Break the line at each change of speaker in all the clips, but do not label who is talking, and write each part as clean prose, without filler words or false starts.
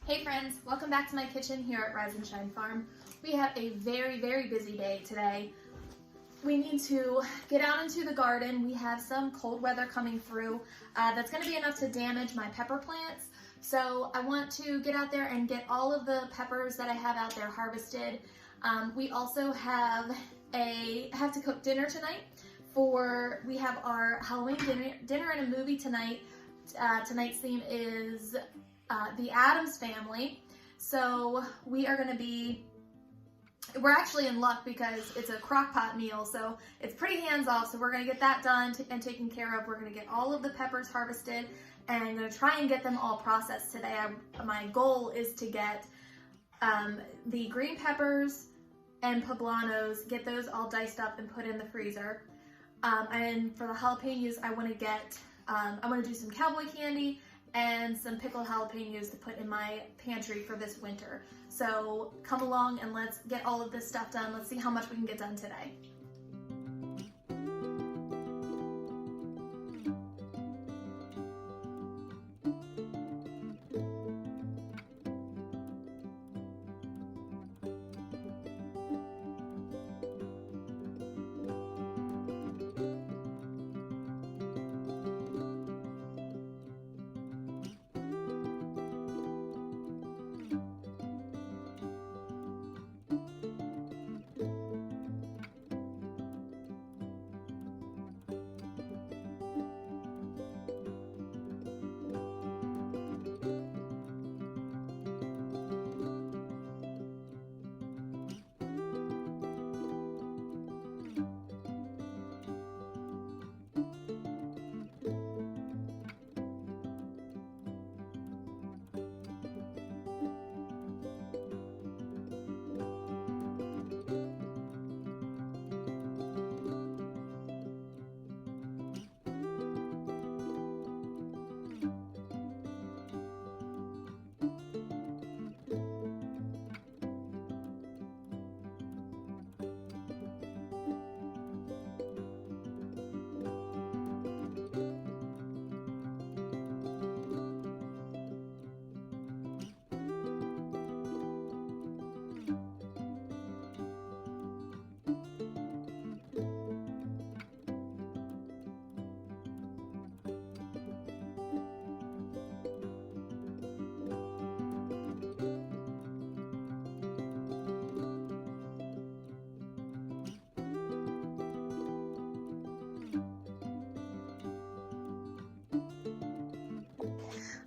Hey friends, welcome back to my kitchen here at Rise and Shine Farm. We have a very busy day today. We need to get out into the garden. We have some cold weather coming through that's going to be enough to damage my pepper plants. So I want to get out there and get all of the peppers that I have out there harvested. We also have to cook dinner tonight. We have our Halloween dinner and a movie tonight. Tonight's theme is the Addams Family. So we're actually in luck because it's a crock pot meal, so it's pretty hands-off. So we're gonna get that done and taken care of. We're gonna get all of the peppers harvested and I'm gonna try and get them all processed today. My goal is to get the green peppers and poblanos, get those all diced up and put in the freezer. And for the jalapeños, I wanna do some cowboy candy and some pickled jalapeños to put in my pantry for this winter. So come along and let's get all of this stuff done. Let's see how much we can get done today.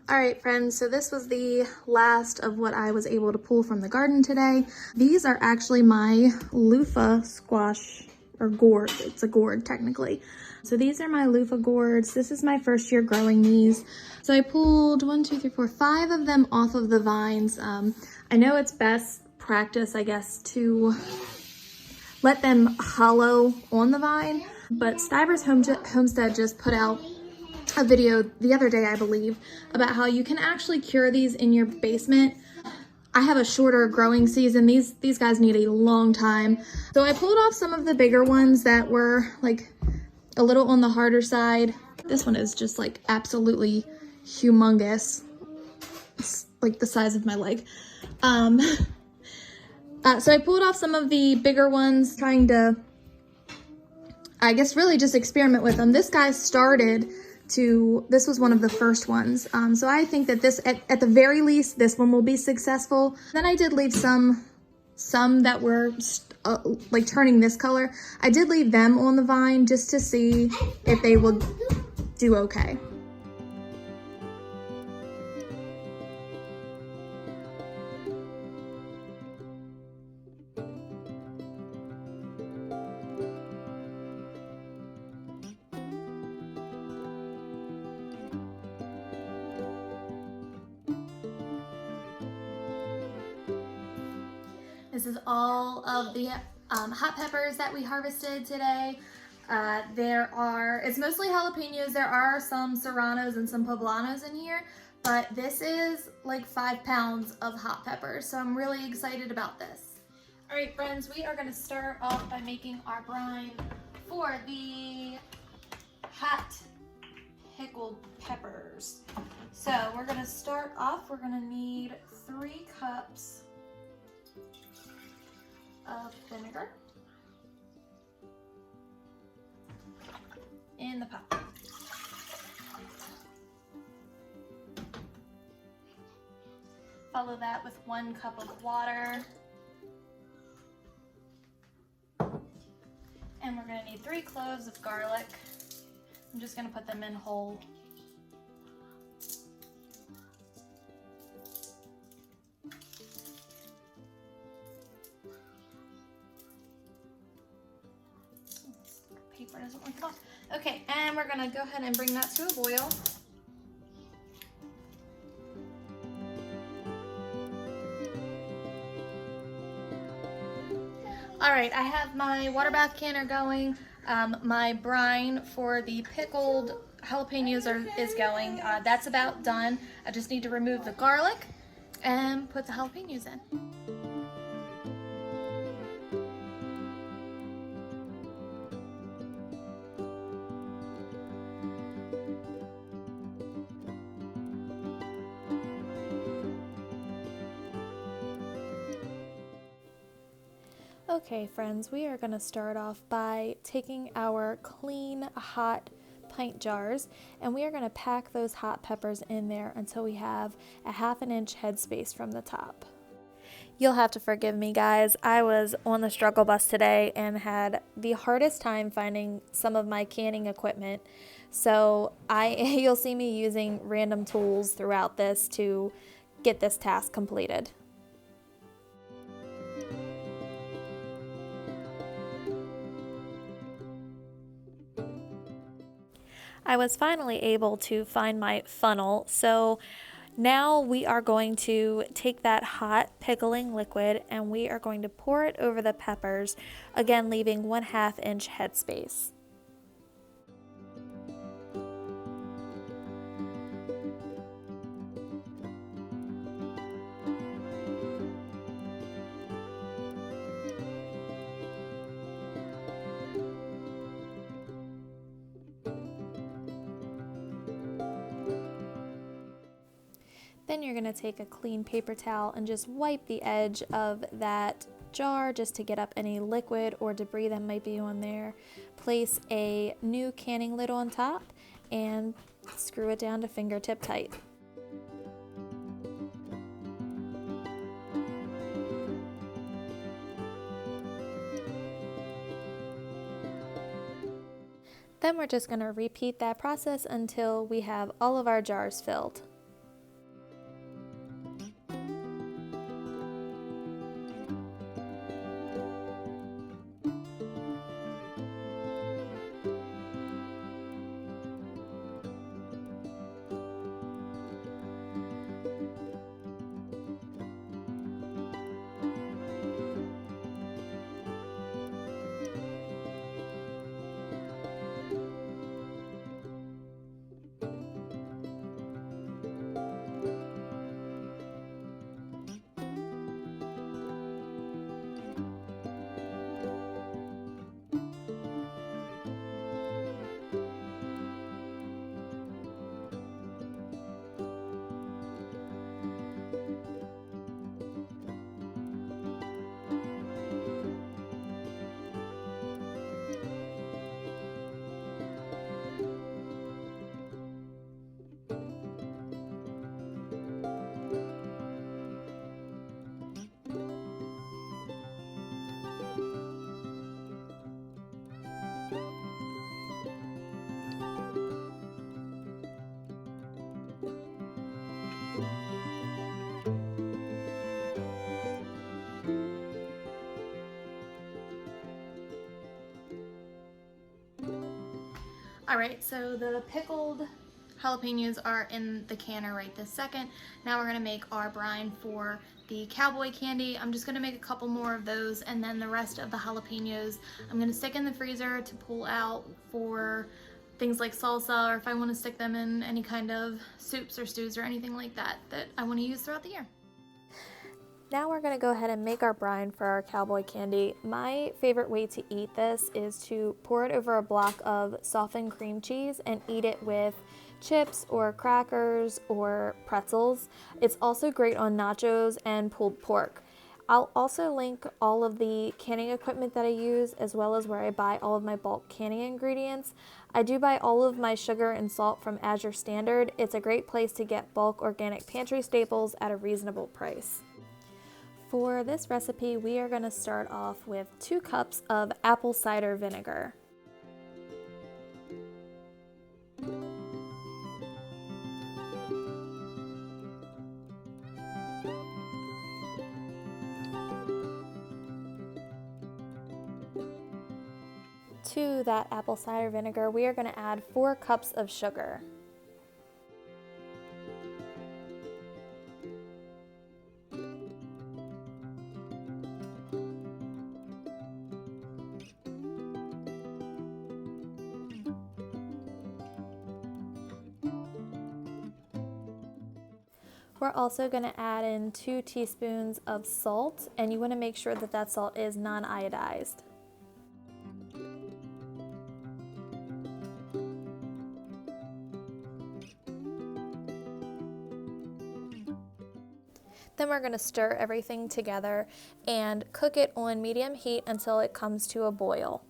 All right, friends, so this was the last of what I was able to pull from the garden today. These are actually my loofah squash, or gourd. It's a gourd, technically. So these are my loofah gourds. This is my first year growing these. So I pulled 5 of them off of the vines. I know it's best practice, I guess, to let them hollow on the vine, but Stivers Homestead just put out a video the other day, I believe, about how you can actually cure these in your basement. I have a shorter growing season. These guys need a long time. So I pulled off some of the bigger ones that were like a little on the harder side. This one is just like absolutely humongous. It's like the size of my leg. So I pulled off some of the bigger ones, trying to, I guess, really just experiment with them. This guy this was one of the first ones. So I think that this, at the very least, this one will be successful. Then I did leave some that were like turning this color. I did leave them on the vine just to see if they will do okay. This is all of the hot peppers that we harvested today. It's mostly jalapeños. There are some serranos and some poblanos in here, but this is like 5 pounds of hot peppers. So I'm really excited about this. All right, friends, we are gonna start off by making our brine for the hot pickled peppers. So we're gonna start off, we're gonna need 3 cups of vinegar in the pot. Follow that with 1 cup of water. And we're gonna need 3 cloves of garlic. I'm just gonna put them in whole. Paper doesn't want to come off. Okay, and we're gonna go ahead and bring that to a boil. All right, I have my water bath canner going. My brine for the pickled jalapeños is going. That's about done. I just need to remove the garlic and put the jalapeños in. Okay friends, we are going to start off by taking our clean hot pint jars and we are going to pack those hot peppers in there until we have a 1/2 inch headspace from the top. You'll have to forgive me guys, I was on the struggle bus today and had the hardest time finding some of my canning equipment, so you'll see me using random tools throughout this to get this task completed. I was finally able to find my funnel, so now we are going to take that hot pickling liquid and we are going to pour it over the peppers, again leaving 1/2 inch headspace. Then you're going to take a clean paper towel and just wipe the edge of that jar just to get up any liquid or debris that might be on there. Place a new canning lid on top and screw it down to fingertip tight. Then we're just going to repeat that process until we have all of our jars filled. Alright, so the pickled jalapenos are in the canner right this second. Now we're going to make our brine for the cowboy candy. I'm just going to make a couple more of those, and then the rest of the jalapenos I'm going to stick in the freezer to pull out for things like salsa, or if I want to stick them in any kind of soups or stews or anything like that that I want to use throughout the year. Now we're going to go ahead and make our brine for our cowboy candy. My favorite way to eat this is to pour it over a block of softened cream cheese and eat it with chips or crackers or pretzels. It's also great on nachos and pulled pork. I'll also link all of the canning equipment that I use, as well as where I buy all of my bulk canning ingredients. I do buy all of my sugar and salt from Azure Standard. It's a great place to get bulk organic pantry staples at a reasonable price. For this recipe, we are going to start off with 2 cups of apple cider vinegar. To that apple cider vinegar, we are going to add 4 cups of sugar. We're also going to add in 2 teaspoons of salt, and you want to make sure that that salt is non-iodized. Then we're going to stir everything together and cook it on medium heat until it comes to a boil.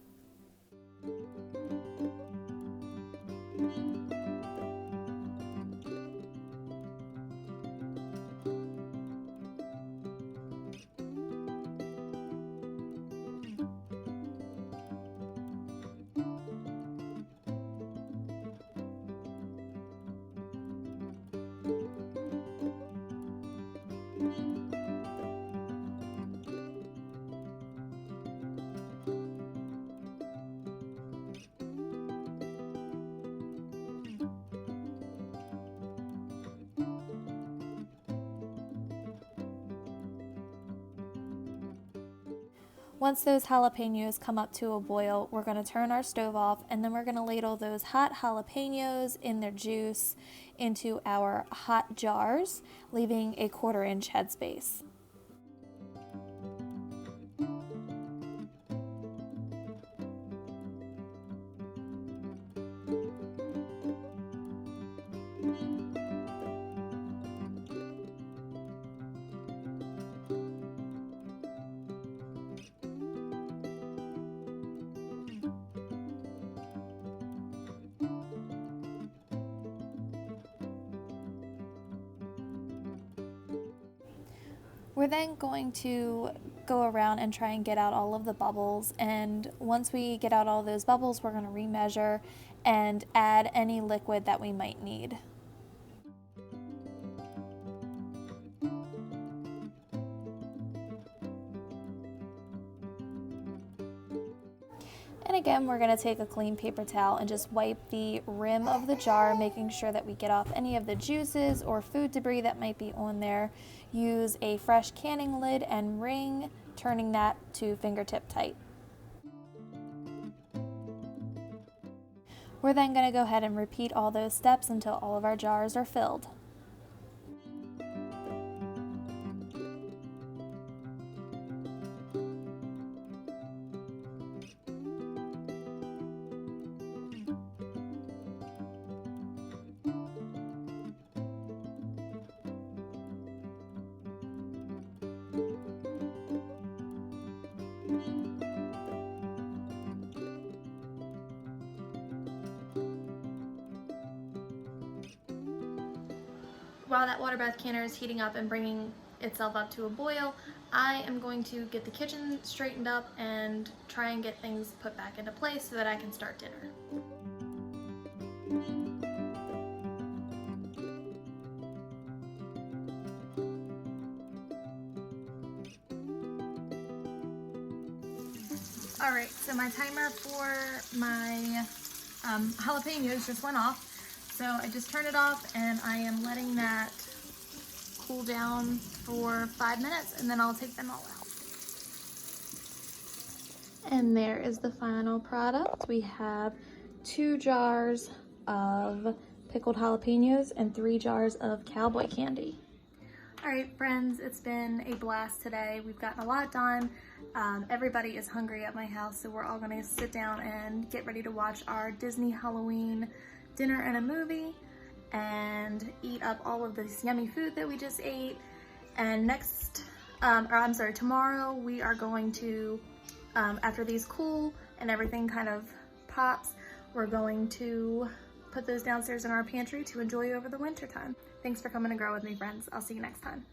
Once those jalapeños come up to a boil, we're going to turn our stove off, and then we're going to ladle those hot jalapeños in their juice into our hot jars, leaving a 1/4 inch headspace. We're then going to go around and try and get out all of the bubbles, and once we get out all those bubbles, we're going to remeasure and add any liquid that we might need. And again, we're going to take a clean paper towel and just wipe the rim of the jar, making sure that we get off any of the juices or food debris that might be on there. Use a fresh canning lid and ring, turning that to fingertip tight. We're then going to go ahead and repeat all those steps until all of our jars are filled. While that water bath canner is heating up and bringing itself up to a boil, I am going to get the kitchen straightened up and try and get things put back into place so that I can start dinner. Alright, so my timer for my jalapeños just went off. So I just turned it off and I am letting that cool down for 5 minutes, and then I'll take them all out. And there is the final product. We have 2 jars of pickled jalapeños and 3 jars of cowboy candy. All right, friends, it's been a blast today. We've gotten a lot done. Everybody is hungry at my house, so we're all gonna sit down and get ready to watch our Disney Halloween dinner and a movie. and eat up all of this yummy food that we just ate. And tomorrow we are going to, after these cool and everything kind of pops, we're going to put those downstairs in our pantry to enjoy over the winter time. Thanks for coming to grow with me, friends. I'll see you next time.